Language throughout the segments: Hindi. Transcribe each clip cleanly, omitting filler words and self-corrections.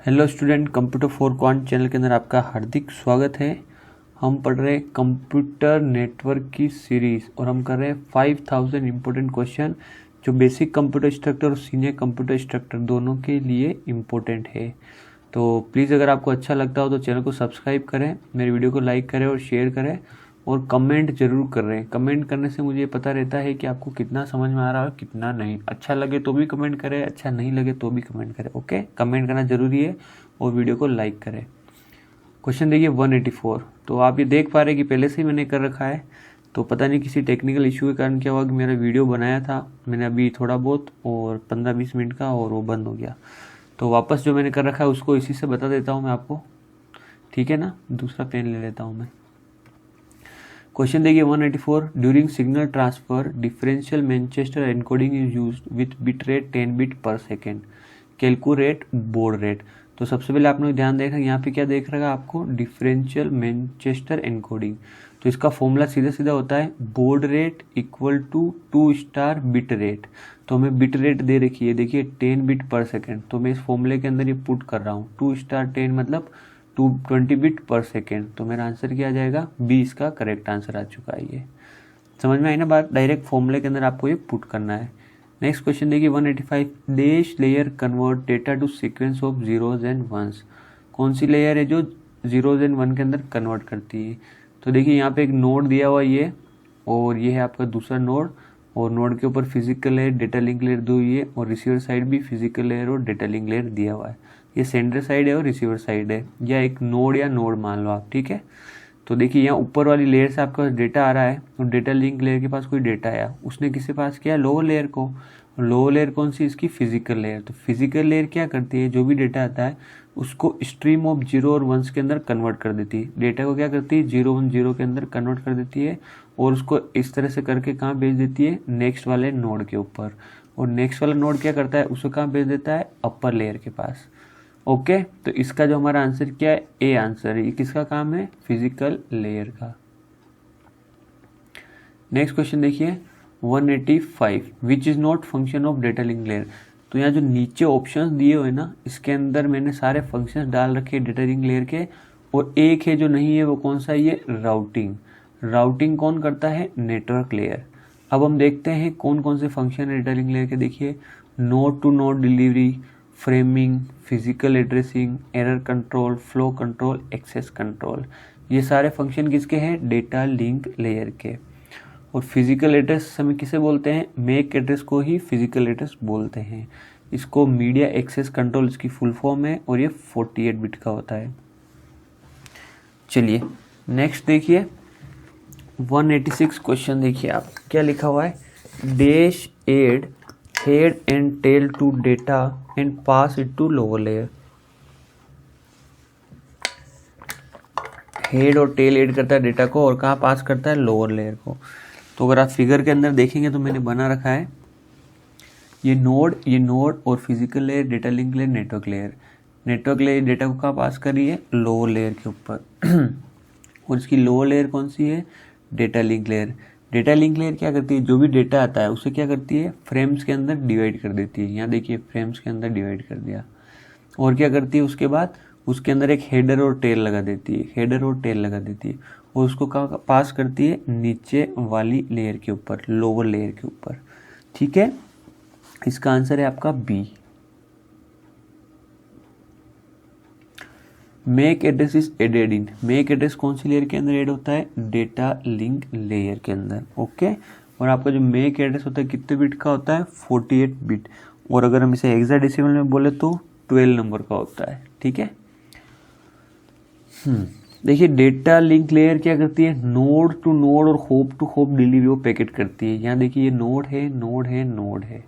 Hello student, computer for quant channel के अंदर आपका हार्दिक स्वागत है। हम पढ़ रहे हैं कंप्यूटर नेटवर्क की सीरीज़ और हम कर रहे हैं 5000 इम्पोर्टेंट क्वेश्चन जो बेसिक कंप्यूटर स्ट्रक्चर और सीनियर कंप्यूटर स्ट्रक्चर दोनों के लिए इम्पोर्टेंट है। तो प्लीज़ अगर आपको अच्छा लगता हो तो चैनल को सब्सक्राइब करें, मेरे वीडियो को लाइक करें और शेयर करें और कमेंट जरूर कर रहे हैं। कमेंट करने से मुझे पता रहता है कि आपको कितना समझ में आ रहा है और कितना नहीं। अच्छा लगे तो भी कमेंट करें, अच्छा नहीं लगे तो भी कमेंट करें। ओके, कमेंट करना जरूरी है और वीडियो को लाइक करें। क्वेश्चन देखिए 184। तो आप ये देख पा रहे हैं कि पहले से ही मैंने कर रखा है, तो पता नहीं किसी टेक्निकल इशू के कारण क्या हुआ कि मेरा वीडियो बनाया था मैंने अभी थोड़ा बहुत और 15-20 मिनट का और वो बंद हो गया। तो वापस जो मैंने कर रखा है उसको इसी से बता देता हूँ मैं आपको, ठीक है ना। दूसरा पेन ले लेता हूँ मैं। क्वेश्चन देखिए 184। During signal transfer differential Manchester encoding is used with bit rate 10 bit पर सेकेंड, कैलकुलेट बोर्ड रेट। तो सबसे पहले आपने ध्यान देखा यहाँ पे क्या देख रहा है आपको, डिफरेंशियल मैनचेस्टर एनकोडिंग। तो इसका फॉर्मूला सीधा सीधा होता है baud rate equal to 2 star bit rate. तो हमें बिट रेट दे रखी है, देखिए 10 बिट पर सेकेंड। तो मैं इस फॉर्मूले के अंदर ये पुट कर रहा हूँ 2 स्टार 10 मतलब 220 बिट पर सेकेंड। तो मेरा आंसर क्या आ जाएगा, बी इसका करेक्ट आंसर आ चुका है। ये समझ में आई ना बात, डायरेक्ट फॉर्मूले के अंदर आपको ये पुट करना है। नेक्स्ट क्वेश्चन देखिए 185। Dash layer convert data to sequence of zeros and ones. कौन सी लेयर है जो जीरोज एंड वन के अंदर कन्वर्ट करती है। तो देखिए यहाँ पे एक नोड दिया हुआ ये, और ये है आपका दूसरा नोड, और नोड के ऊपर physical layer data link layer दी हुई है, और रिसीवर साइड भी फिजिकल लेयर और डेटा लिंक लेयर दिया हुआ है। ये सेंडर साइड है और रिसीवर साइड है, या एक नोड या नोड मान लो आप, ठीक है। तो देखिए यहाँ ऊपर वाली लेयर से आपका डेटा आ रहा है और डेटा लिंक लेयर के पास कोई डेटा आया, उसने किससे पास किया, लोअर लेयर को। लोअर लेयर कौन सी, इसकी फिजिकल लेयर। तो फिजिकल लेयर क्या करती है, जो भी डेटा आता है उसको स्ट्रीम ऑफ जीरो और वंस के अंदर कन्वर्ट कर देती है। डेटा को क्या करती है, 0 1 0 के अंदर कन्वर्ट कर देती है और उसको इस तरह से करके कहाँ भेज देती है, नेक्स्ट वाले नोड के ऊपर। और नेक्स्ट वाला नोड क्या करता है, उसको कहाँ भेज देता है, अपर लेयर के पास। ओके, तो इसका जो हमारा आंसर क्या है, ए आंसर है। ये किसका काम है, फिजिकल लेयर का। नेक्स्ट क्वेश्चन देखिए 185। विच is not function of data link layer. तो यहाँ जो नीचे ऑप्शंस दिए हुए ना, इसके अंदर मैंने सारे फंक्शंस डाल रखे हैं डेटा लिंक लेयर के, और एक है जो नहीं है, वो कौन सा है, ये राउटिंग। राउटिंग कौन करता है, नेटवर्क लेयर। अब हम देखते हैं कौन कौन से फंक्शन है डेटा लिंक लेयर के। देखिए node to node delivery, framing, physical addressing, error control, flow control, access control. ये सारे फंक्शन किसके हैं, डेटा लिंक लेयर के। और फिजिकल एड्रेस हमें किसे बोलते हैं, मैक एड्रेस को ही फिजिकल एड्रेस बोलते हैं। इसको मीडिया एक्सेस कंट्रोल इसकी फुल फॉर्म है, और ये 48 बिट का होता है। चलिए नेक्स्ट देखिए 186 क्वेश्चन देखिए आप, क्या लिखा हुआ है, dash add head and tail to data and pass it to lower layer. Head और टेल ऐड करता है डेटा को और कहाँ पास करता है, लोअर लेयर को। तो अगर आप फिगर के अंदर देखेंगे तो मैंने बना रखा है ये नोड और physical layer, data link layer, network layer. Network layer data को कहाँ पास कर रही है, लोअर लेयर के ऊपर और इसकी लोअर लेयर कौन सी है, data link layer. Data link layer क्या करती है, जो भी डेटा आता है उसे क्या करती है, फ्रेम्स के अंदर डिवाइड कर देती है। यहाँ देखिए फ्रेम्स के अंदर डिवाइड कर दिया, और क्या करती है उसके बाद उसके अंदर एक हेडर और टेल लगा देती है, हेडर और टेल लगा देती है, और उसको कहाँ पास करती है, नीचे वाली लेयर के ऊपर, लोअर लेयर के ऊपर, ठीक है। इसका आंसर है आपका B. MAC address is added in. MAC address कौन सी लेयर के अंदर ऐड होता है, डेटा लिंक लेयर के अंदर। ओके, और आपका जो मेक एड्रेस होता है कितने बिट का होता है, 48 बिट, और अगर हम इसे हेक्साडेसिमल में बोले तो 12 नंबर का होता है, ठीक है। देखिए डेटा लिंक लेयर क्या करती है, नोड टू नोड और होप टू होप डिलीवरी वो पैकेट करती है। यहाँ देखिए ये नोड है, नोड है, नोड है,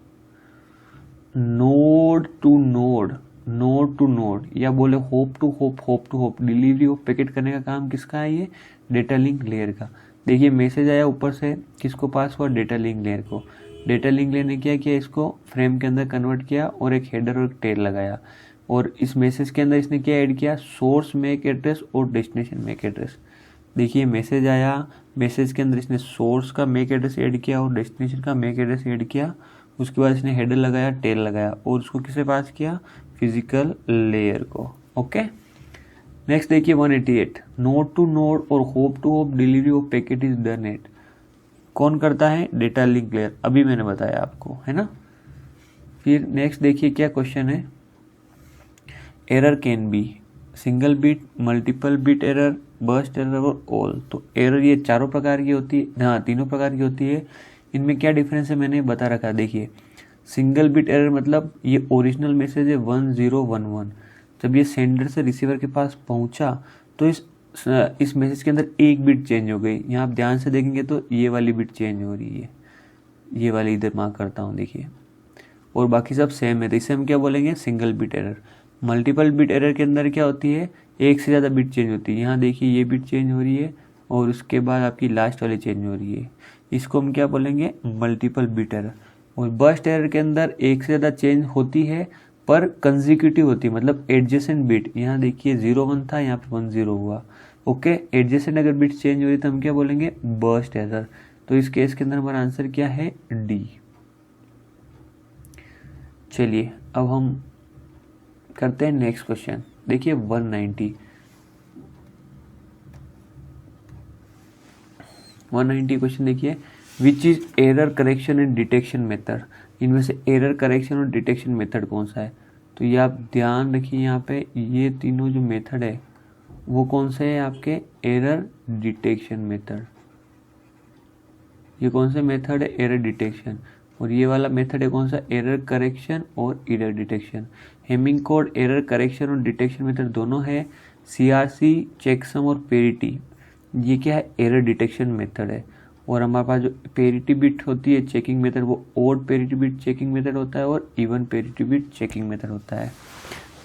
node to node, node to node, या बोले hop to hop, hop to hop delivery वो पैकेट करने का काम किसका है, ये डेटा लिंक लेयर का। देखिए मैसेज आया ऊपर से, किसको पास हुआ, डेटा लिंक लेयर को। डेटा लिंक लेयर ने क्या किया, इसको फ्रेम के अंदर कन्वर्ट किया और एक हेडर और एक टेल लगाया, और इस मैसेज के अंदर इसने क्या ऐड किया, सोर्स मैक एड्रेस और डेस्टिनेशन मैक एड्रेस। देखिए मैसेज आया, मैसेज के अंदर इसने सोर्स का मैक एड्रेस ऐड किया और डेस्टिनेशन का मैक एड्रेस ऐड किया, उसके बाद इसने हेडर लगाया, टेल लगाया, और उसको किसे पास किया, फिजिकल लेयर को। ओके, नेक्स्ट देखिए 188, नोड टू नोड और hop to hop delivery of packet is done at, कौन करता है? डेटा लिंक लेयर, अभी मैंने बताया आपको, है ना। फिर नेक्स्ट देखिए क्या क्वेश्चन है, error can be single bit, multiple bit error, burst error और ऑल। तो एरर ये चारों प्रकार की होती है, हाँ तीनों प्रकार की होती है। इनमें क्या डिफरेंस है मैंने बता रखा है। देखिए सिंगल बिट एरर मतलब ये ओरिजिनल मैसेज है 1011, जब ये सेंडर से रिसीवर के पास पहुंचा तो इस मैसेज के अंदर एक बिट चेंज हो गई। यहाँ आप ध्यान से देखेंगे तो ये वाली बिट चेंज हो रही है, ये वाली इधर मार्क करता हूँ देखिए, और बाकी सब सेम है, तो इसे हम क्या बोलेंगे? Single bit error. Multiple bit error के अंदर क्या होती है? एक से ज़्यादा बिट चेंज होती है। यहाँ देखिए ये बिट चेंज हो रही है और उसके बाद आपकी लास्ट वाली चेंज हो रही है, इसको हम क्या बोलेंगे? Multiple bit error. और बर्स्ट एरर के अंदर एक से ज़्यादा चेंज होती है पर कंजिक्यूटिव होती है, मतलब एडजेसेंट बिट, यहाँ देखिए 01 था, यहाँ पे 10 हुआ। ओके, एडजेसेंट अगर बिट चेंज हो रही तो हम क्या बोलेंगे? Burst error. तो इस केस के अंदर हमारा आंसर क्या है? डी। चलिए अब हम करते हैं नेक्स्ट क्वेश्चन। देखिए 190 क्वेश्चन देखिए, which is error correction and detection method, इनमें से एरर करेक्शन और डिटेक्शन मेथड कौन सा है? तो ये आप ध्यान रखिए, यहाँ पे ये तीनों जो मेथड है वो कौन से है आपके? Error detection method. ये कौन सा मेथड है? Error detection. और ये वाला मेथड है कौन सा? एरर करेक्शन और error detection. Hamming code error correction और डिटेक्शन मेथड दोनों है। सीआरसी, चेकसम और पेरिटी ये क्या है? एरर डिटेक्शन मेथड है। और हमारे पास जो पेरिटी बिट होती है चेकिंग मेथड, वो odd parity bit checking method होता है और even parity bit checking method होता है।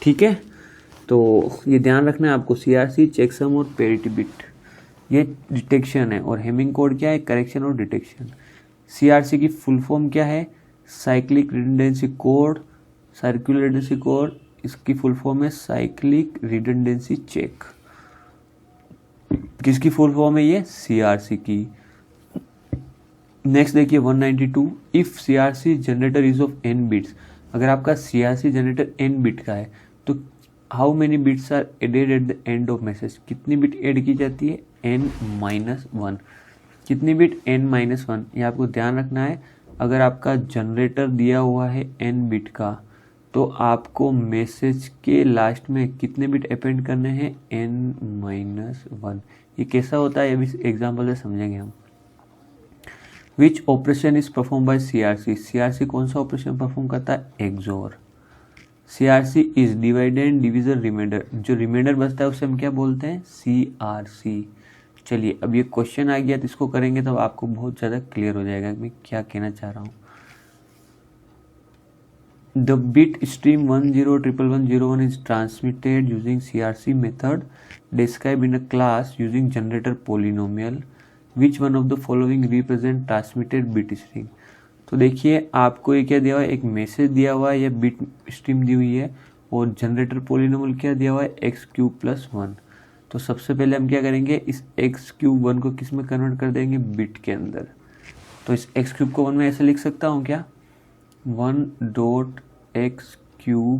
ठीक है, तो ये ध्यान रखना है आपको, सीआरसी, चेकसम और पेरिटी बिट ये डिटेक्शन है, और हेमिंग कोड क्या है? करेक्शन और डिटेक्शन। सीआरसी की फुल फॉर्म क्या है? Cyclic redundancy code, circular redundancy code, इसकी फुल फॉर्म है साइक्लिक रिडंडेंसी चेक। किसकी फुल फॉर्म है ये? सीआरसी की। नेक्स्ट देखिए 192, if CRC generator is of n bits, अगर आपका सीआरसी जनरेटर n बिट का है तो how many bits are added at the end of message, कितनी बिट ऐड की जाती है? n-1। कितनी बिट? n-1। ये आपको ध्यान रखना है। अगर आपका जनरेटर दिया हुआ है n बिट का तो आपको मैसेज के लास्ट में कितने बिट अपेंड करने हैं? n-1। ये कैसा होता है अभी एग्जाम्पल से समझेंगे हम। Which operation is perform by CRC, CRC कौन सा ऑपरेशन परफॉर्म करता है? XOR. CRC is dividend division remainder, जो रिमाइंडर बचता है उसे हम क्या बोलते हैं? सीआरसी। चलिए अब ये क्वेश्चन आ गया तो इसको करेंगे तो आपको बहुत ज़्यादा क्लियर हो जाएगा मैं क्या कहना चाह रहा हूँ। The bit stream 101101 is transmitted using CRC method described in a class using generator polynomial. Which one of the following represent transmitted bit string? तो देखिए आपको ये क्या दिया हुआ है? एक मैसेज दिया हुआ है या बिट स्ट्रीम दी हुई है, और जनरेटर पोलिनोमियल क्या दिया हुआ है? x³ + 1। तो सबसे पहले हम क्या करेंगे? इस x³ 1 को किस में कन्वर्ट कर देंगे? बिट के अंदर। तो इस x³ को 1 में ऐसे लिख सकता हूँ क्या? 1.x³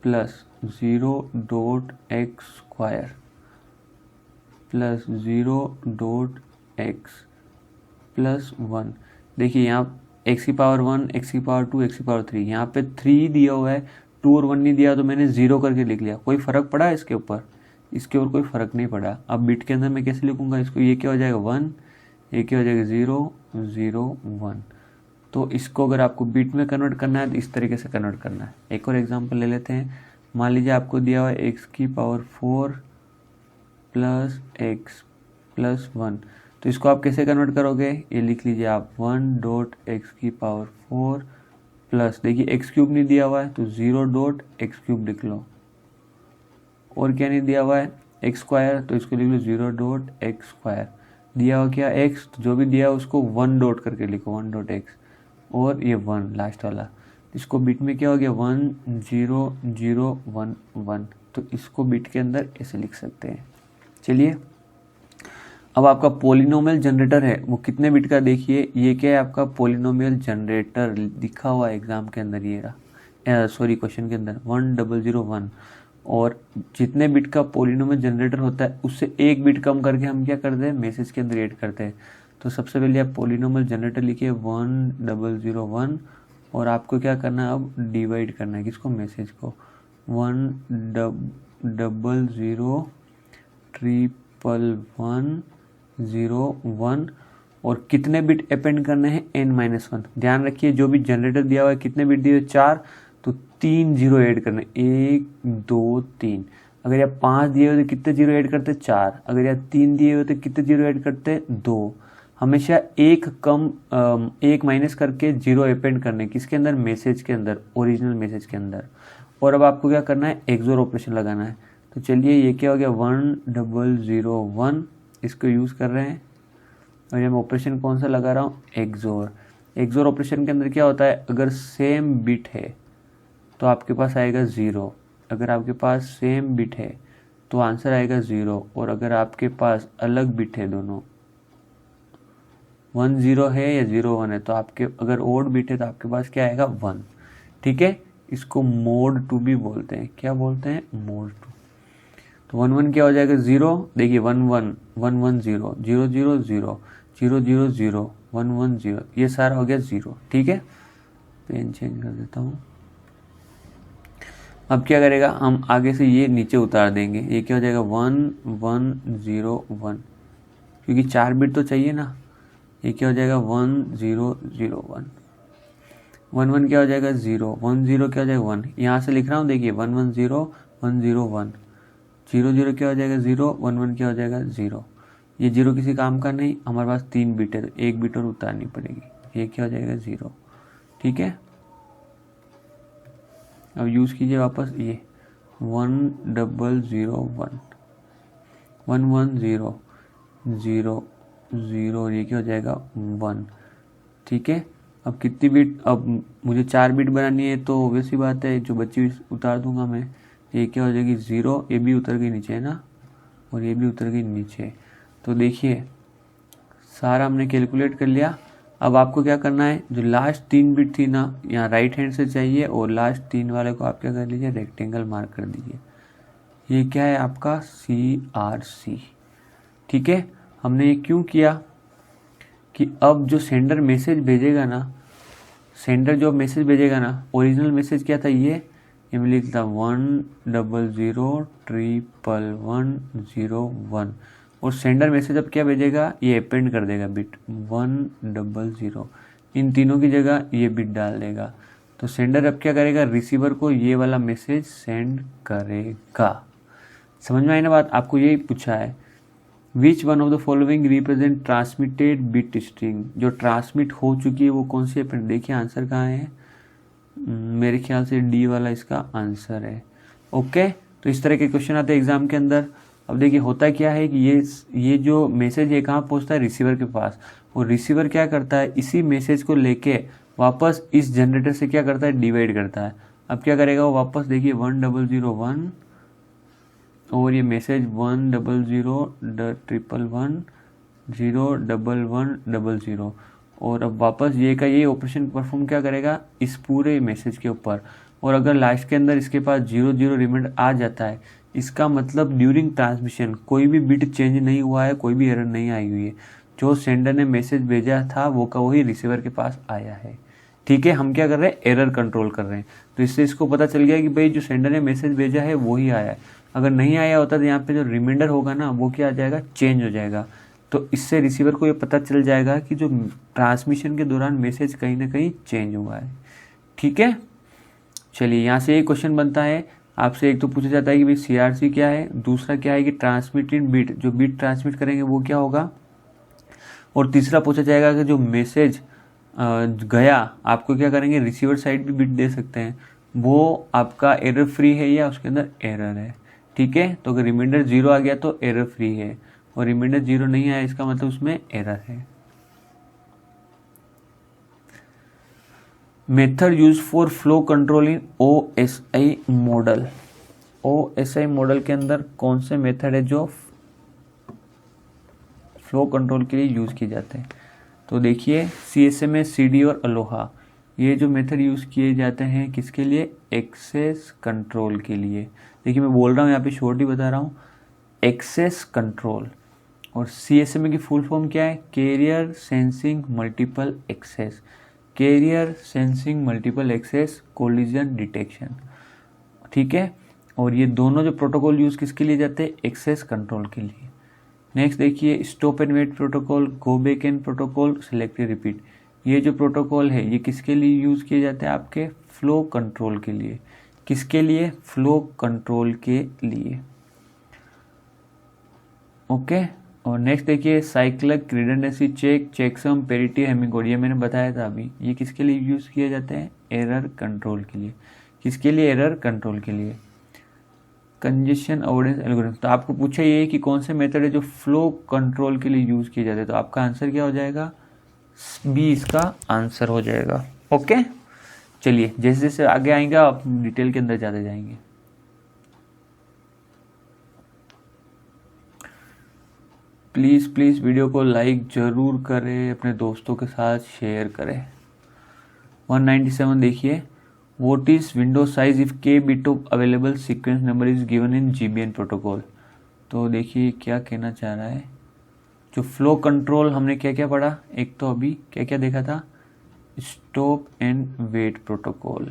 + 0.x² + 0.x + 1। देखिए यहाँ x⁻1, x⁻2, x⁻3, यहाँ पे 3 दिया हुआ है, 2 और 1 नहीं दिया तो मैंने 0 करके लिख लिया। कोई फर्क पड़ा है इसके ऊपर? इसके ऊपर कोई फर्क नहीं पड़ा। अब बिट के अंदर मैं कैसे लिखूंगा इसको? ये क्या हो जाएगा? 1, ये क्या हो जाएगा? 0, 0, 1। तो इसको अगर आपको बिट में कन्वर्ट करना है तो इस तरीके से कन्वर्ट करना है। एक और एग्जांपल ले लेते हैं। मान लीजिए आपको दिया हुआ है x⁻4 + x + 1, तो इसको आप कैसे कन्वर्ट करोगे? ये लिख लीजिए आप 1.x⁻4 प्लस, देखिए x³ नहीं दिया हुआ है तो 0.x³ लिख लो, और क्या नहीं दिया हुआ है? x², तो इसको लिख लो 0.x²। दिया हुआ क्या? x, तो जो भी दिया है उसको 1 डॉट करके लिखो, 1.x, और ये 1 लास्ट वाला। इसको बिट में क्या हो गया? 1 0 0 1 1। तो इसको बिट के अंदर ऐसे लिख सकते हैं। चलिए अब आपका पोलिनोमियल जनरेटर है वो कितने बिट का? देखिए ये क्या है? आपका पोलिनोमियल जनरेटर लिखा हुआ है एग्जाम के अंदर, ये रहा, सॉरी क्वेश्चन के अंदर 1001 और जितने बिट का पॉलिनोमियल जनरेटर होता है उससे एक बिट कम करके हम क्या करते हैं, मैसेज के अंदर ऐड करते हैं। तो सबसे पहले आप पॉलिनोमियल जनरेटर लिखिए 1001 और आपको क्या करना है, अब डिवाइड करना है किसको, मैसेज को। 10001101 और कितने बिट अपेंड करने हैं, n-1। ध्यान रखिए जो भी जनरेटर दिया हुआ है कितने बिट दिए हुए, 4, तो 3 जीरो ऐड करने, 1 2 3। अगर यहाँ 5 दिए हुए तो कितने जीरो ऐड करते, 4। अगर यहाँ 3 दिए हुए तो कितने जीरो ऐड करते, 2। हमेशा एक माइनस करके जीरो अपेंड करने किसके अंदर, मैसेज के अंदर, ओरिजिनल मैसेज के अंदर। और अब आपको क्या करना है, एक्सोर ऑपरेशन लगाना है। तो चलिए ये क्या हो गया, 1001 इसको यूज़ कर रहे हैं और मैं ऑपरेशन कौन सा लगा रहा हूँ, एक्सोर। एक्सोर ऑपरेशन के अंदर क्या होता है, अगर सेम बिट है तो आपके पास आएगा 0। अगर आपके पास सेम बिट है तो आंसर आएगा 0। और अगर आपके पास अलग बिट है, दोनों 10 है या 01 है, तो आपके अगर ओड बिट है तो आपके पास क्या आएगा, 1। ठीक है, इसको मोड 2 भी बोलते हैं। क्या बोलते हैं, मोड 2। तो 11 क्या हो जाएगा, 0। देखिए 11 110 0 0 0 0 0 0 0 1 1 0, ये सारा हो गया 0। ठीक है, पेन चेंज कर देता हूँ। अब क्या करेगा, हम आगे से ये नीचे उतार देंगे। ये क्या हो जाएगा, 1 1 0 1, क्योंकि 4 बिट तो चाहिए ना। ये क्या हो जाएगा, 1 0 0 1 1 1 क्या हो जाएगा, 0 1 0 क्या हो जाएगा, 1। यहाँ से लिख रहा हूँ, देखिए 1 1 0 1 0 1 0 0 क्या हो जाएगा, 0 1 1 क्या हो जाएगा, 0। ये 0 किसी काम का नहीं, हमारे पास 3 बिट है तो 1 बिट और उतारनी पड़ेगी। ये क्या हो जाएगा, 0। ठीक है, अब यूज़ कीजिए वापस ये 1001 110 0 0, ये क्या हो जाएगा, 1। ठीक है, अब कितनी बिट, अब मुझे 4 बिट बनानी है तो ऑब्वियस सी बात है जो बच्ची उतार दूंगा मैं। ये क्या हो जाएगी, 0, ये भी उतर गई नीचे है ना, और ये भी उतर गई नीचे। तो देखिए सारा हमने कैलकुलेट कर लिया। अब आपको क्या करना है, जो लास्ट 3 बिट थी ना, यहाँ राइट हैंड से चाहिए और लास्ट 3 वाले को आप क्या कर लीजिए, रेक्टेंगल मार्क कर दीजिए। ये क्या है आपका, CRC। ठीक है, हमने ये क्यों किया कि अब जो सेंडर मैसेज भेजेगा ना, सेंडर जो मैसेज भेजेगा ना, ओरिजिनल मैसेज क्या था, ये मैं लिखता 10001101 और सेंडर मैसेज अब क्या भेजेगा, ये अपेंड कर देगा बिट 100। इन तीनों की जगह ये बिट डाल देगा। तो सेंडर अब क्या करेगा, रिसीवर को ये वाला मैसेज सेंड करेगा। समझ में आई ना बात, आपको यही पूछा है। Which one of the following represent transmitted bit string, जो ट्रांसमिट हो चुकी है वो कौन सी है। देखिए आंसर कहाँ है, मेरे ख्याल से डी वाला इसका आंसर है। ओके, तो इस तरह के क्वेश्चन आते हैं एग्जाम के अंदर। अब देखिए होता क्या है कि ये जो मैसेज है कहाँ पहुँचता है, रिसीवर के पास। और रिसीवर क्या करता है, इसी मैसेज को लेके वापस इस जनरेटर से क्या करता है, डिवाइड करता है। अब क्या करेगा वो वापस, देखिए 1001 और ये मैसेज 10011001100 और अब वापस ये का ये ऑपरेशन परफॉर्म क्या करेगा इस पूरे मैसेज के ऊपर। और अगर लास्ट के अंदर इसके पास 00 रिमाइंडर आ जाता है, इसका मतलब ड्यूरिंग ट्रांसमिशन कोई भी बिट चेंज नहीं हुआ है, कोई भी एरर नहीं आई हुई है। जो सेंडर ने मैसेज भेजा था वो का वही रिसीवर के पास आया है। ठीक है, हम क्या कर रहे हैं, एरर कंट्रोल कर रहे हैं। तो इससे इसको पता चल गया कि भाई जो सेंडर ने मैसेज भेजा है वही आया है। अगर नहीं आया होता तो यहाँ पे जो रिमाइंडर होगा ना वो क्या आ जाएगा, चेंज हो जाएगा। तो इससे रिसीवर को ये पता चल जाएगा कि जो ट्रांसमिशन के दौरान मैसेज कहीं ना कहीं चेंज हुआ है। ठीक है, चलिए यहाँ से एक क्वेश्चन बनता है आपसे। एक तो पूछा जाता है कि भाई CRC क्या है, दूसरा क्या है कि ट्रांसमिटेड बिट, जो बिट ट्रांसमिट करेंगे वो क्या होगा, और तीसरा पूछा जाएगा कि जो मैसेज गया आपको क्या करेंगे, रिसीवर साइड भी बिट दे सकते हैं, वो आपका एरर फ्री है या उसके अंदर एरर है। ठीक है, तो अगर रिमाइंडर 0 आ गया तो एरर फ्री है, और रिमाइंडर 0 नहीं आया इसका मतलब उसमें एरर है। Method use for flow control in OSI model. OSI model के अंदर कौन से मेथड है जो फ्लो कंट्रोल के लिए यूज किए जाते हैं। तो देखिए CSMA, CD और अलोहा, ये जो मेथड यूज़ किए जाते हैं किसके लिए, एक्सेस कंट्रोल के लिए। देखिए मैं बोल रहा हूँ यहाँ पे शॉर्ट ही बता रहा हूँ, एक्सेस कंट्रोल। और CSMA की फुल फॉर्म क्या है, carrier sensing multiple access, carrier sensing multiple access collision detection, ठीक है। और ये दोनों जो प्रोटोकॉल यूज़ किसके लिए जाते हैं, एक्सेस कंट्रोल के लिए। नेक्स्ट देखिए stop and wait protocol, go back N protocol, selective repeat. ये जो प्रोटोकॉल है ये किसके लिए यूज़ किए जाते हैं, आपके फ्लो कंट्रोल के लिए। किसके लिए, फ्लो कंट्रोल के लिए, ओके। और नेक्स्ट देखिए cyclic redundancy check, checksum, parity, Hamming, ये मैंने बताया था अभी। ये किसके लिए यूज़ किए जाते हैं, एरर कंट्रोल के लिए। किसके लिए, एरर कंट्रोल के लिए। कंजेशन अवॉइडेंस एल्गोरिथम, तो आपको पूछा ये कि कौन से मेथड है जो फ्लो कंट्रोल के लिए यूज़ किए जाते हैं, तो आपका आंसर क्या हो जाएगा, बी इसका आंसर हो जाएगा, ओके। चलिए जैसे जैसे आगे आएंगे आप डिटेल के अंदर जाते जाएंगे। प्लीज़ वीडियो को लाइक ज़रूर करें, अपने दोस्तों के साथ शेयर करें। 197 देखिए, what is window size if K bit of available sequence number is given in GBN protocol. तो देखिए क्या कहना चाह रहा है, जो फ्लो कंट्रोल हमने क्या क्या पढ़ा, एक तो अभी क्या क्या देखा था, स्टॉप एंड वेट प्रोटोकॉल,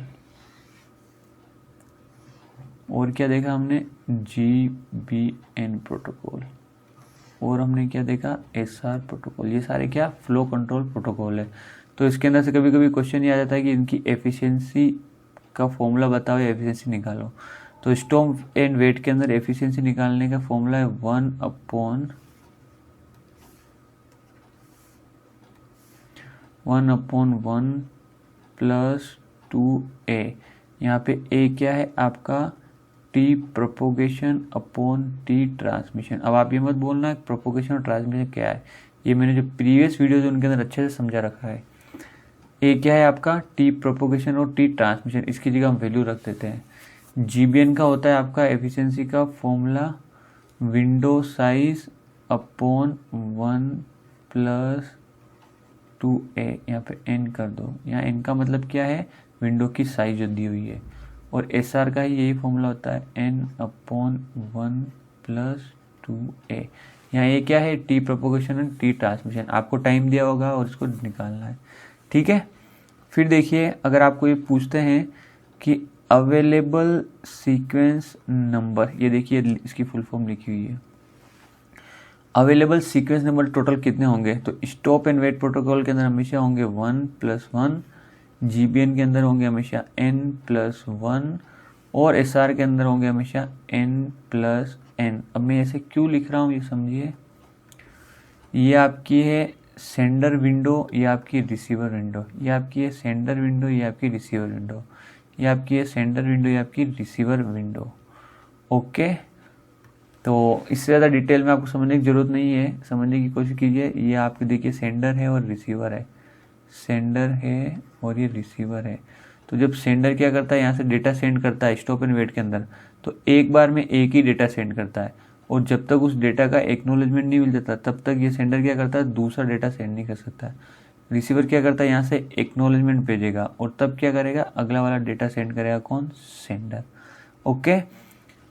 और क्या देखा हमने, GBN प्रोटोकॉल, और हमने क्या देखा, SR प्रोटोकॉल। ये सारे क्या फ्लो कंट्रोल प्रोटोकॉल है। तो इसके अंदर से कभी कभी क्वेश्चन ये आ जाता है कि इनकी एफिशिएंसी का फॉर्मूला बताओ या एफिशिएंसी निकालो। तो स्टॉप एंड वेट के अंदर एफिशिएंसी निकालने का फॉर्मूला है 1/1 + 2a। यहाँ पे a क्या है आपका, T propagation upon T transmission. अब आप ये मत बोलना प्रोपोगेशन और ट्रांसमिशन क्या है, ये मैंने जो प्रीवियस वीडियोज उनके अंदर अच्छे से समझा रखा है। ए क्या है आपका, टी प्रोपोगेशन और टी ट्रांसमिशन, इसकी जगह हम वैल्यू रख देते हैं। GBN का होता है आपका एफिशिएंसी का formula window size upon 1 + 2a। यहाँ पे n कर दो, यहाँ n का मतलब क्या है, विंडो की साइज जो दी हुई है। और SR का ही यही फॉर्मूला होता है n/1 + 2a। यहाँ ये क्या है, T propagation and T transmission. आपको टाइम दिया होगा और इसको निकालना है, ठीक है। फिर देखिए अगर आपको ये पूछते हैं कि अवेलेबल सीक्वेंस नंबर, ये देखिए इसकी फुल फॉर्म लिखी हुई है, अवेलेबल सीक्वेंस नंबर टोटल कितने होंगे, तो स्टॉप एंड वेट प्रोटोकॉल के अंदर हमेशा होंगे 1 + 1, GBN के अंदर होंगे हमेशा n + 1, और SR के अंदर होंगे हमेशा n + n। अब मैं ऐसे क्यों लिख रहा हूँ ये समझिए, ये आपकी है सेंडर विंडो, ये आपकी रिसीवर विंडो, ये आपकी है सेंडर विंडो, ये आपकी रिसीवर विंडो, ये आपकी है सेंडर विंडो, ये आपकी रिसीवर विंडो, ओके। तो इससे ज़्यादा डिटेल में आपको समझने की ज़रूरत नहीं है, समझने की कोशिश कीजिए। ये आपके देखिए सेंडर है और रिसीवर है, सेंडर है और ये रिसीवर है। तो जब सेंडर क्या करता है, यहाँ से डेटा सेंड करता है स्टॉप एंड वेट के अंदर, तो एक बार में एक ही डेटा सेंड करता है, और जब तक उस डेटा का एक्नॉलेजमेंट नहीं मिल जाता तब तक ये सेंडर क्या करता है, दूसरा डेटा सेंड नहीं कर सकता है। रिसीवर क्या करता है, यहाँ से एक्नॉलेजमेंट भेजेगा और तब क्या करेगा, अगला वाला डेटा सेंड करेगा कौन, sender, okay.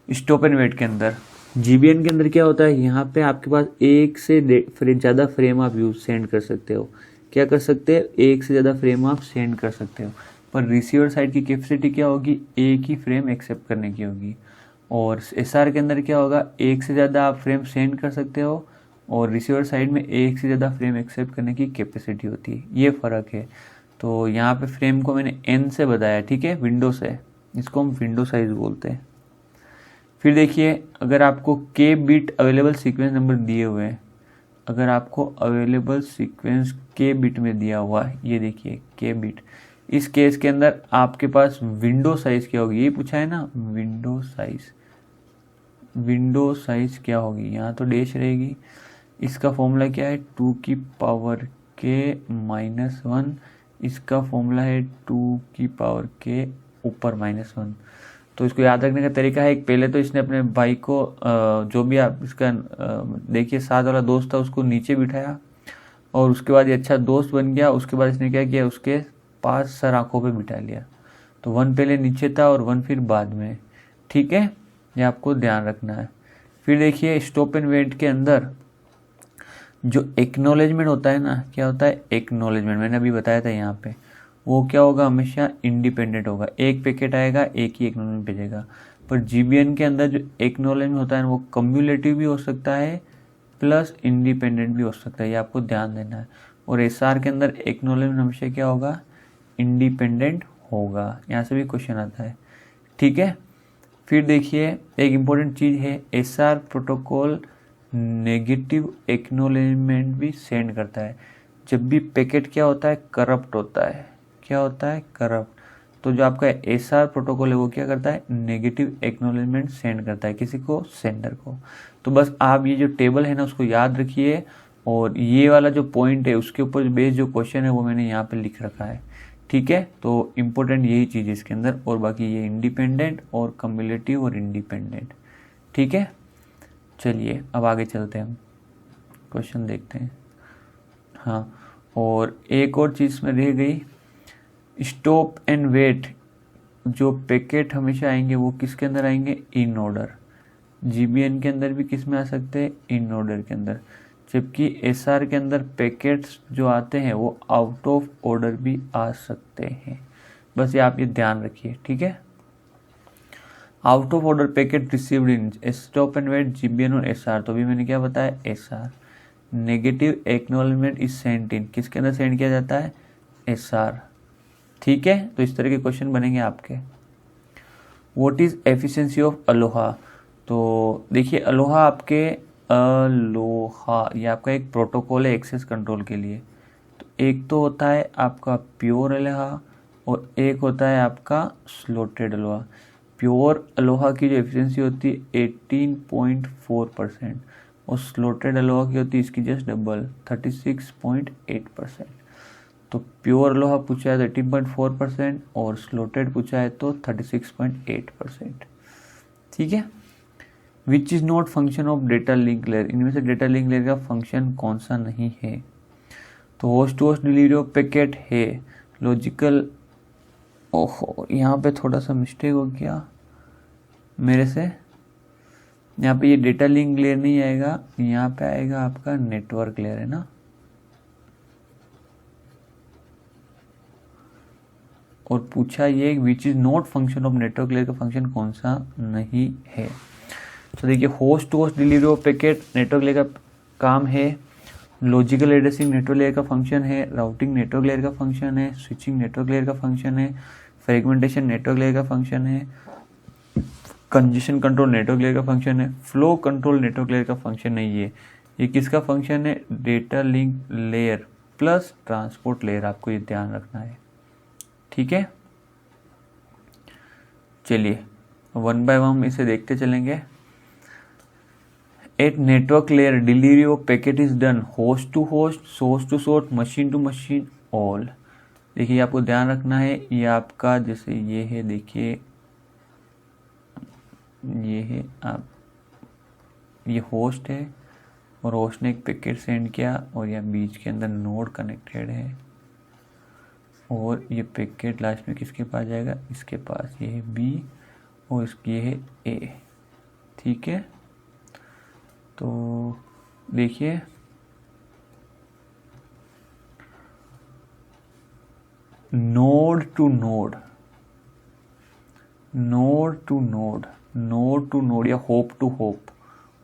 Stop and wait के अंदर GBN के अंदर क्या होता है, यहाँ पे आपके पास एक से ज़्यादा फ्रेम आप सेंड कर सकते हो। क्या कर सकते हैं, एक से ज़्यादा फ्रेम आप सेंड कर सकते हो, पर रिसीवर साइड की कैपेसिटी क्या होगी, एक ही फ्रेम एक्सेप्ट करने की होगी। और SR के अंदर क्या होगा, एक से ज़्यादा आप फ्रेम सेंड कर सकते हो और रिसीवर साइड में एक से ज़्यादा फ्रेम एक्सेप्ट करने की कैपेसिटी होती है, ये फ़र्क है। तो यहाँ पे फ्रेम को मैंने n से बताया, ठीक है, विंडो से, इसको हम विंडो साइज बोलते हैं। फिर देखिए अगर आपको k bit available sequence number दिए हुए हैं, अगर आपको अवेलेबल सीक्वेंस k बिट में दिया हुआ है, ये देखिए k बिट, इस केस के अंदर आपके पास विंडो साइज क्या होगी, ये पूछा है ना, विंडो साइज, विंडो साइज क्या होगी, यहाँ तो डैश रहेगी। इसका फॉर्मूला क्या है, 2k -1, इसका फॉर्मूला है 2k ऊपर -1। तो इसको याद रखने का तरीका है, एक पहले तो इसने अपने भाई को जो भी आप इसका देखिए साथ वाला दोस्त था उसको नीचे बिठाया, और उसके बाद ये अच्छा दोस्त बन गया। उसके बाद इसने क्या किया, उसके पास सर आंखों पे बिठा लिया, तो 1 पहले नीचे था और 1 फिर बाद में। ठीक है, ये आपको ध्यान रखना है। फिर देखिए स्टॉप एंड वेट के अंदर जो एक्नॉलेजमेंट होता है ना, क्या होता है एक्नॉलेजमेंट, मैंने अभी बताया था यहाँ पे, वो क्या होगा, हमेशा इंडिपेंडेंट होगा। एक पैकेट आएगा, एक ही एक्नॉलेजमेंट भेजेगा। पर जीबीएन के अंदर जो एक्नॉलेजमेंट होता है वो कम्युलेटिव भी हो सकता है प्लस इंडिपेंडेंट भी हो सकता है, ये आपको ध्यान देना है। और एसआर के अंदर एक्नॉलेजमेंट हमेशा क्या होगा, इंडिपेंडेंट होगा। यहाँ से भी क्वेश्चन आता है। ठीक है, फिर देखिए एक इम्पोर्टेंट चीज़ है, एसआर प्रोटोकॉल नेगेटिव एक्नॉलेजमेंट भी सेंड करता है। जब भी पैकेट क्या होता है, करप्ट होता है। क्या होता है, करप्ट। तो जो आपका एसआर प्रोटोकॉल है वो क्या करता है, नेगेटिव एक्नॉलेजमेंट सेंड करता है, किसी को, सेंडर को। तो बस आप ये जो टेबल है ना उसको याद रखिए, और ये वाला जो पॉइंट है उसके ऊपर बेस्ड जो क्वेश्चन है वो मैंने यहाँ पे लिख रखा है। ठीक है, तो इम्पोर्टेंट यही चीज़ है इसके अंदर, और बाकी ये इंडिपेंडेंट और कम्युलेटिव और इंडिपेंडेंट। ठीक है, चलिए अब आगे चलते हैं, हम क्वेश्चन देखते हैं। हाँ, और एक और चीज़ में रह गई, स्टॉप एंड वेट जो पैकेट हमेशा आएंगे वो किसके अंदर आएंगे, इन ऑर्डर। जीबीएन के अंदर भी किस में आ सकते हैं, इन ऑर्डर के अंदर। जबकि एसआर के अंदर पैकेट्स जो आते हैं वो आउट ऑफ ऑर्डर भी आ सकते हैं। बस ये आप ये ध्यान रखिए। ठीक है, out of order packet received in stop and wait, GBN और एसआर। तो अभी मैंने क्या बताया, SR. Negative acknowledgement is sent in, किसके अंदर सेंड किया जाता है, एसआर। ठीक है, तो इस तरह के क्वेश्चन बनेंगे आपके। What is efficiency of Aloha. तो देखिए अलोहा आपके, अलोहा ये आपका एक प्रोटोकॉल है एक्सेस कंट्रोल के लिए। तो एक तो होता है आपका प्योर अलोहा और एक होता है आपका स्लॉटेड अलोहा। प्योर अलोहा की जो एफिशिएंसी होती है 18.4% और स्लॉटेड अलोहा की होती है इसकी जस्ट डबल 36.8%। तो प्योर अलोहा पूछा है तो 18.4% और स्लॉटेड पूछा है तो 36.8%। ठीक है, which is not function of data link layer, इनमें से डेटा लिंक लेयर का फंक्शन कौन सा नहीं है। तो host to host delivery of packet है, लॉजिकल। ओहो, यहाँ पे थोड़ा सा मिस्टेक हो गया मेरे से, यहाँ पे ये डेटा लिंक लेयर नहीं आएगा, यहाँ पे आएगा आपका नेटवर्क लेयर, है ना। और पूछा ये which is not function of network layer का फंक्शन कौन सा नहीं है। तो देखिए host to host delivery of packet network layer का काम है, लॉजिकल एड्रेसिंग नेटवर्क लेयर का फंक्शन है, राउटिंग नेटवर्क लेयर का फंक्शन है, स्विचिंग नेटवर्क लेयर का फंक्शन है, फ्रेगमेंटेशन नेटवर्क लेयर का फंक्शन है, कंजेशन कंट्रोल नेटवर्क लेयर का फंक्शन है, फ्लो कंट्रोल नेटवर्क लेयर का फंक्शन नहीं है। ये किसका फंक्शन है, data link layer plus transport layer, आपको ये ध्यान रखना है। ठीक है, चलिए वन बाय वन इसे देखते चलेंगे। At network layer delivery of packet is done host to host, source to source, machine to machine, all. देखिए आपको ध्यान रखना है, ये आपका जैसे ये है, देखिए ये है आप, ये होस्ट है और होस्ट ने एक पैकेट सेंड किया और यहाँ बीच के अंदर नोड कनेक्टेड है और ये पैकेट लास्ट में किसके पास जाएगा, इसके पास। ये है बी और इसकी ये है ए। ठीक है, तो देखिए node to node, node to node, node to node या hop to hop,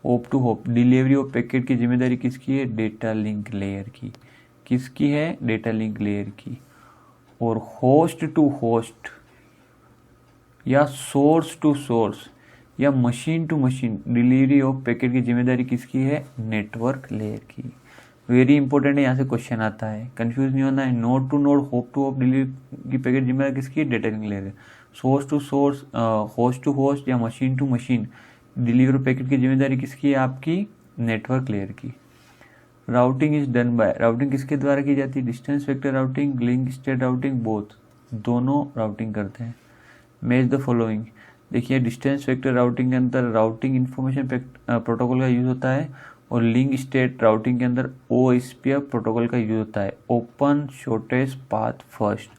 hop to hop delivery of packet की जिम्मेदारी किसकी है, डेटा लिंक लेयर की। किसकी है, डेटा लिंक लेयर की। और होस्ट टू होस्ट या सोर्स टू सोर्स या machine to machine delivery of packet की जिम्मेदारी किसकी है, नेटवर्क लेयर की। वेरी इंपॉर्टेंट है, यहाँ से क्वेश्चन आता है, कंफ्यूज नहीं होना है। Node to node, hop to hop delivery की पैकेट जिम्मेदारी किसकी है, डेटा लिंक लेयर है। Source to source, host to host या machine to machine delivery packet की जिम्मेदारी किसकी है, आपकी नेटवर्क लेयर की। Routing is done by, routing किसके द्वारा की जाती है, distance vector routing, link state routing, both, दोनों राउटिंग करते हैं। मैच द फॉलोइंग, देखिए डिस्टेंस वेक्टर राउटिंग के अंदर राउटिंग इन्फॉर्मेशन प्रोटोकॉल का यूज होता है और लिंक स्टेट राउटिंग के अंदर OSPF प्रोटोकॉल का यूज होता है, open shortest path first.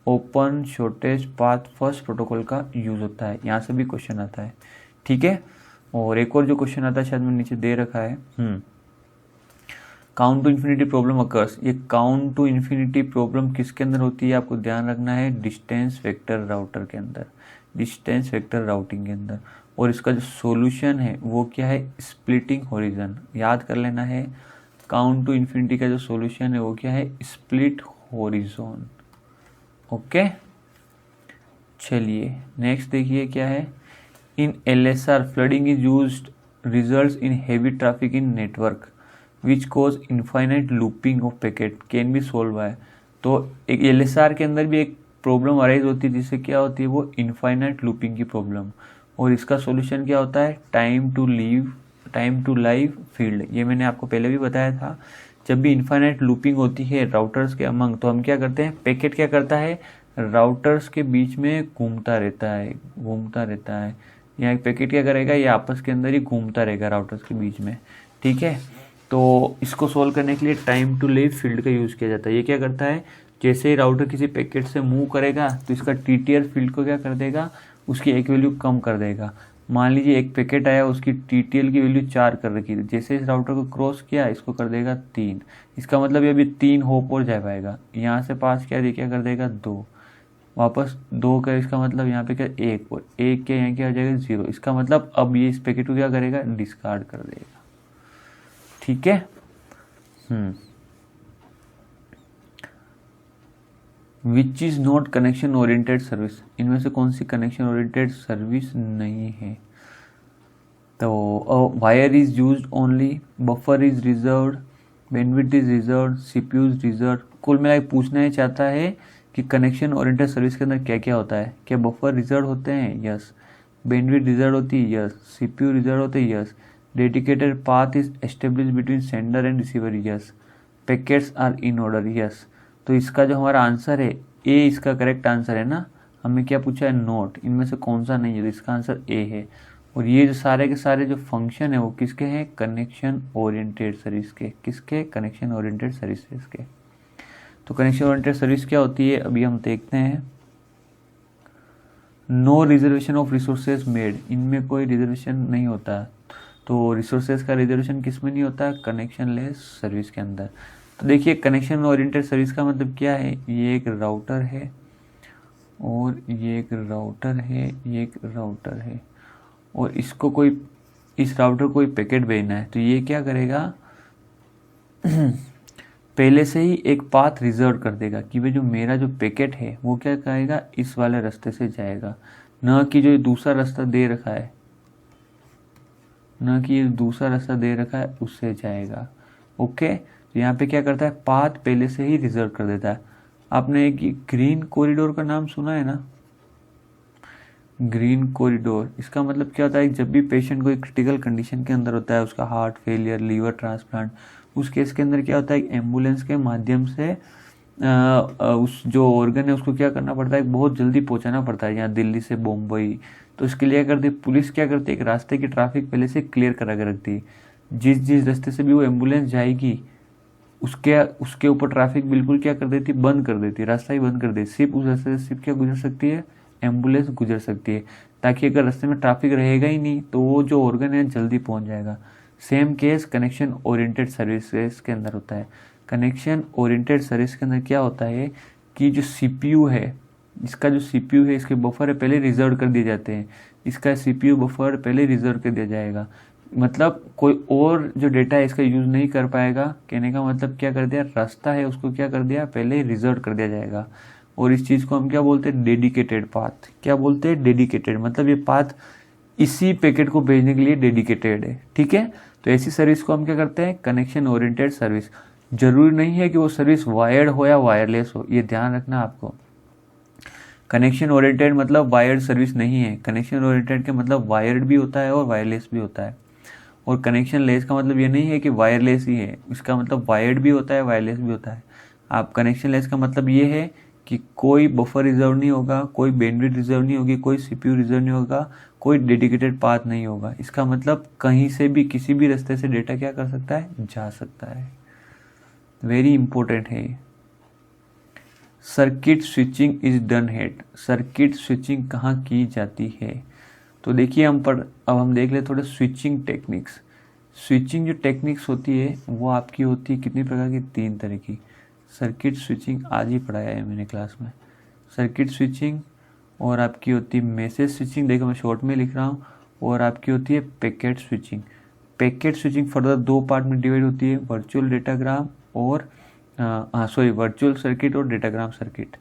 Open shortest path first protocol का यूज़ होता है। यहाँ से भी क्वेश्चन आता है, ठीक है। और एक और जो क्वेश्चन आता है शायद मैंने नीचे दे रखा है, count to infinity problem occurs. ये काउंट टू इन्फिनिटी प्रॉब्लम किसके अंदर होती है, आपको ध्यान रखना है, डिस्टेंस वेक्टर राउटर के अंदर, डिस्टेंस वेक्टर राउटिंग के अंदर। और इसका जो सॉल्यूशन है वो क्या है, स्प्लिटिंग हॉरिजन। याद कर लेना है, काउंट टू इन्फिनिटी का जो सॉल्यूशन है वो क्या है, स्प्लिट हॉरिजॉन। ओके, चलिए नेक्स्ट देखिए क्या है, in LSR flooding is used results in heavy traffic in network which cause infinite looping of packet can be solve by. तो एक LSR के अंदर भी एक प्रॉब्लम अराइज होती है जिससे क्या होती है, वो इनफाइनाइट लूपिंग की प्रॉब्लम। और इसका सॉल्यूशन क्या होता है, टाइम टू लाइव फील्ड। ये मैंने आपको पहले भी बताया था, जब भी इनफाइनाइट लूपिंग होती है राउटर्स के अमंग, तो हम क्या करते हैं, पैकेट क्या करता है, राउटर्स के बीच में घूमता रहता है। यहाँ एक पैकेट क्या करेगा, ये आपस के अंदर ही घूमता रहेगा राउटर्स के बीच में, ठीक है। तो इसको सोल्व करने के लिए टाइम टू लाइव फील्ड का यूज़ किया जाता है। ये क्या करता है, जैसे ही राउटर किसी पैकेट से मूव करेगा तो इसका TTL फील्ड को क्या कर देगा, उसकी एक वैल्यू कम कर देगा। मान लीजिए एक पैकेट आया, उसकी TTL की वैल्यू 4 कर रखी थी, जैसे इस राउटर को क्रॉस किया इसको कर देगा 3। इसका मतलब ये अभी 3 होप और जा पाएगा। यहाँ से पास किया, क्या कर देगा 2, वापस 2 का, इसका मतलब यहाँ पे क्या 1, और 1 के यहाँ क्या हो जाएगा 0। इसका मतलब अब ये इस पैकेट को क्या करेगा, डिस्कार्ड कर देगा, ठीक है। विच is not connection oriented service, इनमें से कौन सी कनेक्शन ओरिएंटेड सर्विस नहीं है। तो wire is used only, buffer is reserved, bandwidth is reserved, CPU is reserved. कुल मिला के पूछना ही चाहता है कि कनेक्शन ओरिएंटेड सर्विस के अंदर क्या क्या होता है। क्या बफर रिजर्व होते हैं, यस। बैंडविड्थ रिजर्व होती है, यस। CPU रिजर्व होते हैं, yes. Dedicated path is establish between sender and receiver, yes. Packets are in order, yes. तो इसका जो हमारा आंसर है ए, इसका करेक्ट आंसर है ना। हमें क्या पूछा है, नोट, इनमें से कौन सा नहीं है, तो इसका आंसर ए है। और ये जो सारे के सारे जो फंक्शन है वो किसके हैं, कनेक्शन ओरिएंटेड सर्विस के। किसके, कनेक्शन ओरिएंटेड सर्विसेज के। तो कनेक्शन ओरिएंटेड सर्विस क्या होती है, अभी हम देखते हैं। No reservation of resources made, इनमें कोई रिजर्वेशन नहीं होता। तो रिसोर्सेज का रिजर्वेशन किस में नहीं होता, कनेक्शन लेस सर्विस के अंदर। तो देखिए कनेक्शन ओरिएंटेड सर्विस का मतलब क्या है, ये एक राउटर है और ये एक राउटर है, ये एक राउटर है, और इसको कोई, इस राउटर को कोई पैकेट भेजना है, तो ये क्या करेगा पहले से ही एक पाथ रिजर्व कर देगा कि भाई जो मेरा जो पैकेट है वो क्या करेगा, इस वाले रास्ते से जाएगा, न कि जो दूसरा रास्ता दे रखा है, न कि ये दूसरा रास्ता दे रखा है उससे जाएगा। ओके, तो यहाँ पे क्या करता है, पाथ पहले से ही रिजर्व कर देता है। आपने एक ग्रीन कॉरिडोर का नाम सुना है ना, ग्रीन कॉरिडोर, इसका मतलब क्या होता है, जब भी पेशेंट कोई क्रिटिकल कंडीशन के अंदर होता है, उसका हार्ट फेलियर, लीवर ट्रांसप्लांट, उस केस के अंदर क्या होता है, एम्बुलेंस के माध्यम से उस जो ऑर्गन है उसको क्या करना पड़ता है, बहुत जल्दी पहुंचाना पड़ता है, यहाँ दिल्ली से बम्बई। तो इसके लिए क्या करती है पुलिस, क्या करती है, एक रास्ते की ट्रैफिक पहले से क्लियर करा के रखती है। जिस रास्ते से भी वो एम्बुलेंस जाएगी उसके ऊपर ट्रैफिक बिल्कुल क्या कर देती, बंद कर देती, रास्ता ही बंद कर देती। सिर्फ उस रास्ते से सिर्फ क्या गुजर सकती है, एम्बुलेंस गुजर सकती है, ताकि अगर रास्ते में ट्रैफिक रहेगा ही नहीं तो वो जो ऑर्गन है जल्दी पहुंच जाएगा। Same case connection oriented services के अंदर होता है। कनेक्शन ओरिएंटेड सर्विस के अंदर क्या होता है कि जो CPU है, इसका जो CPU है, इसके बफर पहले रिजर्व कर दिए जाते हैं। इसका CPU बफर पहले रिजर्व कर दिया जाएगा, मतलब कोई और जो डेटा है इसका यूज़ नहीं कर पाएगा। कहने का मतलब क्या कर दिया, रास्ता है उसको क्या कर दिया, पहले रिजर्व कर दिया जाएगा। और इस चीज़ को हम क्या बोलते हैं, डेडिकेटेड पाथ। क्या बोलते हैं, डेडिकेटेड, मतलब ये पाथ इसी पैकेट को भेजने के लिए डेडिकेटेड है, ठीक है। तो ऐसी सर्विस को हम क्या करते हैं, कनेक्शन ओरिएंटेड सर्विस। जरूरी नहीं है कि वो सर्विस वायर्ड हो या वायरलेस हो, ये ध्यान रखना आपको। कनेक्शन ओरिएंटेड मतलब वायर्ड सर्विस नहीं है। कनेक्शन ओरिएंटेड के मतलब वायर्ड भी होता है और वायरलेस भी होता है। और कनेक्शन लेस का मतलब ये नहीं है कि वायरलेस ही है, इसका मतलब वायर्ड भी होता है, वायरलेस भी होता है। आप कनेक्शन लेस का मतलब ये है कि कोई बफर रिजर्व नहीं होगा, कोई बैंडविड्थ रिजर्व नहीं होगी, कोई CPU रिजर्व नहीं होगा, कोई डेडिकेटेड पाथ नहीं होगा। इसका मतलब कहीं से भी किसी भी रास्ते से डेटा क्या कर सकता है, जा सकता है। वेरी इंपॉर्टेंट है। Circuit switching is done eight, circuit switching कहाँ की जाती है? तो देखिए अब हम देख ले थोड़े स्विचिंग टेक्निक्स। स्विचिंग जो टेक्निक्स होती है वो आपकी होती है कितनी प्रकार की? 3 तरह की। सर्किट स्विचिंग आज ही पढ़ाया है मैंने क्लास में। सर्किट स्विचिंग और आपकी होती है मैसेज स्विचिंग, देखो मैं शॉर्ट में लिख रहा हूँ, और आपकी होती है packet switching. Packet switching further 2 part में डिवाइड होती है, वर्चुअल डेटाग्राम और वर्चुअल सर्किट और डेटाग्राम सर्किट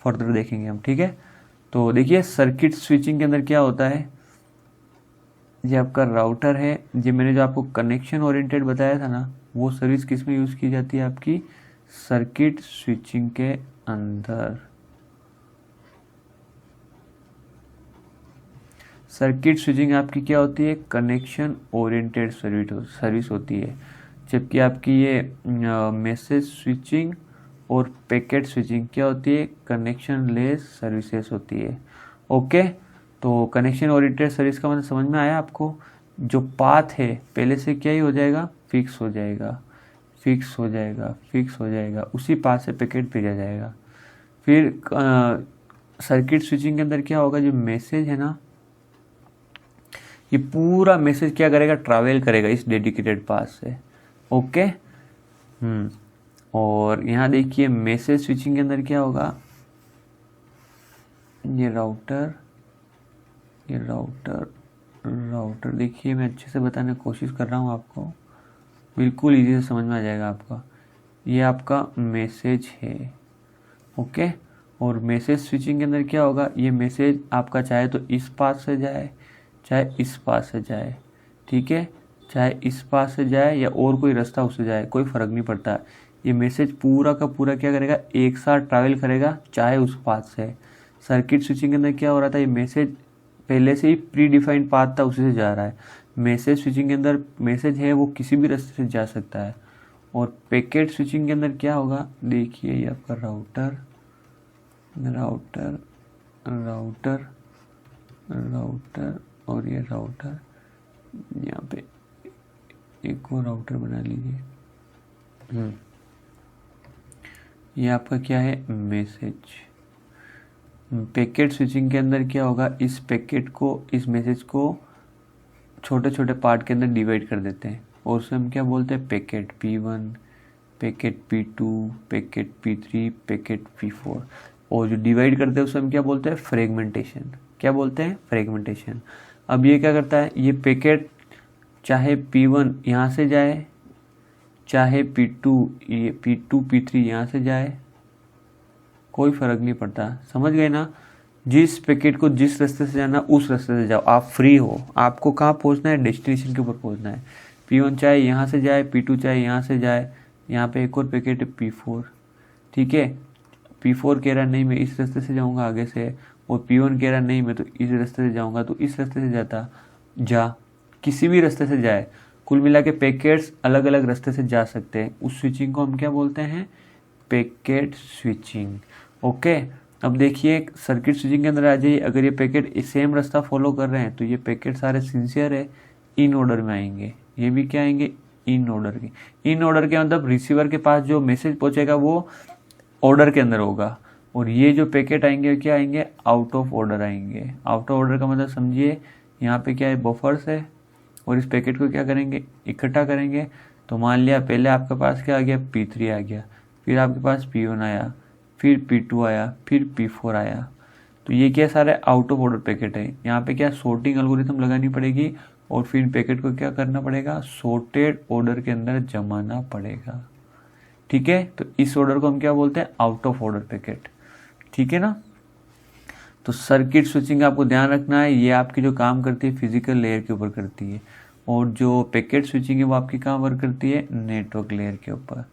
फर्दर देखेंगे हम, ठीक है। तो देखिए सर्किट स्विचिंग के अंदर क्या होता है, ये आपका राउटर है, ये मैंने जो आपको कनेक्शन ओरिएंटेड बताया था ना, वो सर्विस किस में यूज़ की जाती है? आपकी सर्किट स्विचिंग के अंदर। सर्किट स्विचिंग आपकी क्या होती है? कनेक्शन ओरिएंटेड सर्विस होती है, जबकि आपकी ये मैसेज स्विचिंग और पैकेट स्विचिंग क्या होती है? कनेक्शन लेस सर्विसेज होती है। ओके, तो कनेक्शन ओरिएंटेड सर्विस का मतलब समझ में आया आपको? जो पाथ है पहले से क्या ही हो जाएगा? फिक्स हो जाएगा, फिक्स हो जाएगा, फिक्स हो जाएगा, उसी पाथ से पैकेट भेजा जाएगा। फिर सर्किट स्विचिंग के अंदर क्या होगा? जो मैसेज है ना, ये पूरा मैसेज क्या करेगा? ट्रैवल करेगा इस डेडिकेटेड पाथ से। ओके, और यहाँ देखिए मैसेज स्विचिंग के अंदर क्या होगा? ये राउटर देखिए मैं अच्छे से बताने की कोशिश कर रहा हूँ आपको, बिल्कुल इजी से समझ में आ जाएगा आपका। ये आपका मैसेज है, ओके। और मैसेज स्विचिंग के अंदर क्या होगा? ये मैसेज आपका चाहे तो इस पाथ से जाए, चाहे इस पाथ से जाए, ठीक है, चाहे इस पाथ से जाए या और कोई रास्ता उससे जाए, कोई फ़र्क नहीं पड़ता। ये मैसेज पूरा का पूरा क्या करेगा? एक साथ ट्रैवल करेगा, चाहे उस पाथ से। सर्किट स्विचिंग के अंदर क्या हो रहा था? ये मैसेज पहले से ही प्री डिफाइंड पाथ था, उसी से जा रहा है। मैसेज स्विचिंग के अंदर मैसेज है वो किसी भी रास्ते से जा सकता है। और पैकेट स्विचिंग के अंदर क्या होगा? देखिए ये आपका राउटर और ये राउटर, यहाँ पे एक और राउटर बना लीजिए। ये आपका क्या है? मैसेज। पैकेट स्विचिंग के अंदर क्या होगा? इस पैकेट को, इस मैसेज को छोटे छोटे पार्ट के अंदर डिवाइड कर देते हैं, और उसे हम क्या बोलते हैं? Packet P1, packet P2, packet P3, packet P4। और जो डिवाइड करते हैं उसे हम क्या बोलते हैं? फ्रेगमेंटेशन। क्या बोलते हैं? फ्रेगमेंटेशन। अब ये क्या करता है? ये पैकेट चाहे P1 यहाँ से जाए, चाहे P2 P3 यहाँ से जाए, कोई फ़र्क नहीं पड़ता। समझ गए ना? जिस पैकेट को जिस रास्ते से जाना उस रास्ते से जाओ, आप फ्री हो। आपको कहाँ पहुँचना है? डेस्टिनेशन के ऊपर पहुँचना है। P1 चाहे यहाँ से जाए, P2 चाहे यहाँ से जाए, यहाँ पे एक और पैकेट है P4, ठीक है। P4 कह रहा नहीं मैं इस रास्ते से जाऊँगा आगे से, और P1 कह रहा नहीं मैं तो इस रास्ते से जाऊँगा, तो इस रास्ते से जा, किसी भी रास्ते से जाए। कुल मिला के पैकेट्स अलग अलग रास्ते से जा सकते हैं। उस स्विचिंग को हम क्या बोलते हैं? Packet switching. ओके, अब देखिए सर्किट स्विचिंग के अंदर आ जाइए। अगर ये पैकेट सेम रास्ता फॉलो कर रहे हैं तो ये पैकेट सारे सिंसियर है, इन ऑर्डर में आएंगे। ये भी क्या आएंगे? इन ऑर्डर के। इन ऑर्डर के मतलब रिसीवर के पास जो मैसेज पहुंचेगा वो ऑर्डर के अंदर होगा, और ये जो पैकेट आएंगे क्या आएंगे? आउट ऑफ ऑर्डर आएंगे। आउट ऑफ ऑर्डर का मतलब समझिए, यहाँ पे क्या है? बफर्स है, और इस पैकेट को क्या करेंगे? इकट्ठा करेंगे। तो मान लिया पहले आपके पास क्या आ गया? P3 आ गया, फिर आपके पास P1 आया, फिर P2 आया, फिर P4 आया। तो ये क्या सारे आउट ऑफ ऑर्डर पैकेट है। यहाँ पे क्या सॉर्टिंग एल्गोरिथम लगानी पड़ेगी, और फिर पैकेट को क्या करना पड़ेगा? सॉर्टेड ऑर्डर के अंदर जमाना पड़ेगा, ठीक है। तो इस ऑर्डर को हम क्या बोलते हैं? आउट ऑफ ऑर्डर पैकेट, ठीक है ना। तो सर्किट स्विचिंग आपको ध्यान रखना है, ये आपकी जो काम करती है फिजिकल लेयर के ऊपर करती है, और जो पैकेट स्विचिंग है वो आपकी कहाँ वर्क करती है? नेटवर्क लेयर के ऊपर।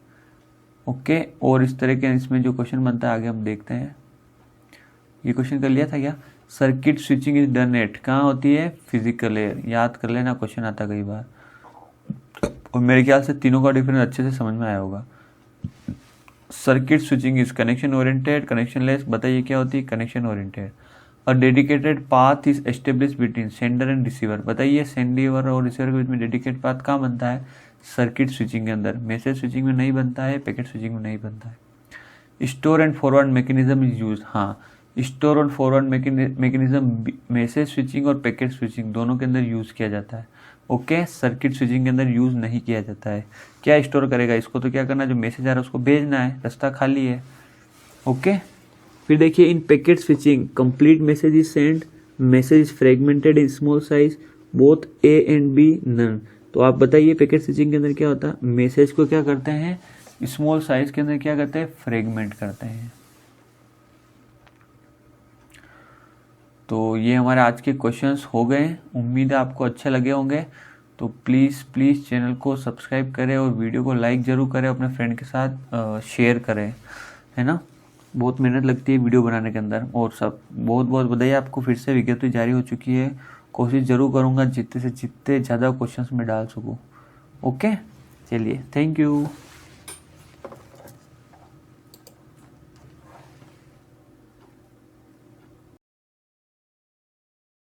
ओके, और इस तरह के इसमें जो क्वेश्चन बनता है आगे हम देखते हैं। ये क्वेश्चन कर लिया था क्या? Circuit switching is done eight, कहाँ होती है? Physical layer. याद कर लेना, क्वेश्चन आता कई बार, और मेरे ख्याल से तीनों का डिफरेंस अच्छे से समझ में आया होगा। Circuit switching is connection oriented, connectionless. बताइए क्या होती है? Connection oriented. और dedicated path is establish between sender and receiver. बताइए सेंडर और रिसीवर के बीच में डेडिकेटेड पाथ कहाँ बनता है? सर्किट स्विचिंग के अंदर। मैसेज स्विचिंग में नहीं बनता है, पैकेट स्विचिंग में नहीं बनता है। Store and forward mechanism is use. हाँ, स्टोर और फॉरवर्ड मैकेनिज्म मैसेज स्विचिंग और पैकेट स्विचिंग दोनों के अंदर यूज़ किया जाता है। ओके, सर्किट स्विचिंग के अंदर यूज़ नहीं किया जाता है। क्या स्टोर करेगा, इसको तो क्या करना है, जो मैसेज आ रहा है उसको भेजना है, रास्ता खाली है। ओके, फिर देखिए in packet switching complete message is send, message is fragmented in small size, both A and B none. तो आप बताइए पैकेट स्विचिंग के अंदर क्या होता है, मैसेज को क्या करते हैं, स्मॉल साइज के अंदर क्या करते हैं, फ्रेगमेंट करते हैं। तो ये हमारे आज के क्वेश्चंस हो गए, उम्मीद है आपको अच्छे लगे होंगे। तो प्लीज़ चैनल को सब्सक्राइब करें और वीडियो को लाइक ज़रूर करें, अपने फ्रेंड के साथ शेयर करें, है ना। बहुत मेहनत लगती है वीडियो बनाने के अंदर। और सब बहुत बधाई आपको, फिर से विज्ञप्ति जारी हो चुकी है। कोशिश ज़रूर करूँगा जितने से जितने ज़्यादा क्वेश्चंस मैं डाल सकूँ। ओके, चलिए, थैंक यू।